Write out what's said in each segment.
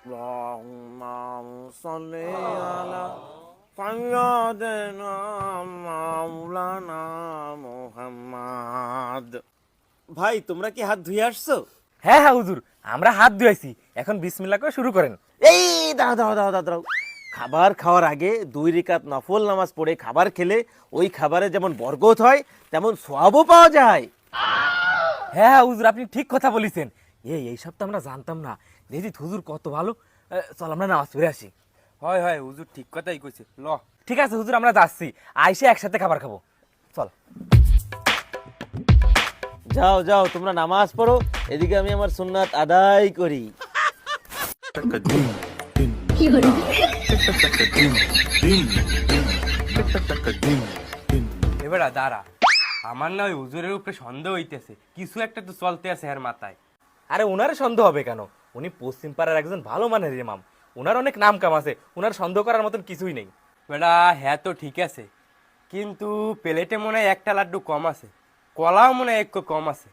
اللهم صل على سيدنا মাওলানা মুহাম্মদ। ভাই তোমরা কি হাত ধুয়ে আসছো? হ্যাঁ হ্যাঁ হুজুর, আমরা হাত ধুয়েছি, এখন বিসমিল্লাহ করে শুরু করেন। এই দাঁড়াও দাঁড়াও দাঁড়াও দাঁড়াও, খাবার খাওয়ার আগে 2 রাকাত নফল নামাজ পড়ে খাবার খেলে ওই খাবারে যেমন বরকত হয় তেমন সওয়াবও পাওয়া যায়। হ্যাঁ হ্যাঁ হুজুর, আপনি ঠিক কথা বলেছেন। এইসব তো আমরা জানতাম না। দেখি হুজুর কত ভালো। চল আমরা নামাজ পড়ে আসি। হয় হয়, হুজুর ঠিক কথাই কইছে, ল। ঠিক আছে হুজুর, আমরা যাচ্ছি, আইসে একসাথে খাবার খাবো। চল। যাও যাও তোমরা নামাজ পড়ো, এদিকে আমি আমার সুন্নাত আদায় করি। এবার দাঁড়া, আমার না ওই হুজুরের উপরে সন্দেহ হইতেছে, কিছু একটা তো চলতে আছে এর মাথায়। আরে ওনার সন্দেহ হবে কেন? উনি পশ্চিম পাড়ার একজন ভালো মানের ইমাম, ওনার অনেক নাম কাম আছে, ওনার সন্দেহ করার মতন কিছুই নেই। বেটা হ্যাঁ তো ঠিক আছে, কিন্তু প্লেটে মনে হয় একটা লাড্ডু কম আছে, কলাও মনে হয় এক কম আছে।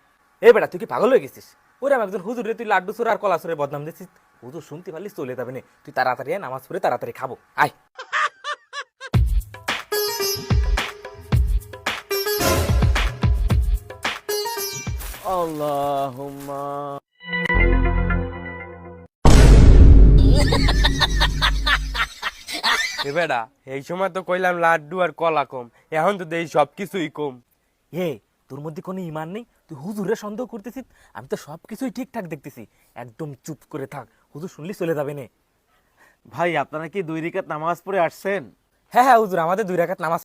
এ বেটা তুই কি পাগল হয়ে গেছিস? ওরে আমি একজন হুজুর রে তুই লাড্ডু চোর আর কলা চোরের বদনাম দিচ্ছিস। হুজুর শুনতে পারলি চলে যাবে না, তুই তাড়াতাড়ি আয়, নামাজ পড়ে তাড়াতাড়ি খাবো, আয়। আল্লাহুম্মা এ বেটা এই সময় তো কইলাম লাড্ডু আর কলা কম, এখন তো দেই সব কিছুই কম। তোর মধ্যে কোনো ইমান নেই? তুই হুজুরের সন্দেহ করতেছিস? আমি তো সব কিছুই ঠিকঠাক দেখতেছি। একদম চুপ করে থাক, হুজুর শুনলি চলে যাবে না। ভাই আপনারা কি 2 রাকাত নামাজ পড়ে আসছেন? হ্যাঁ হ্যাঁ হুজুর, আমাদের 2 রাকাত নামাজ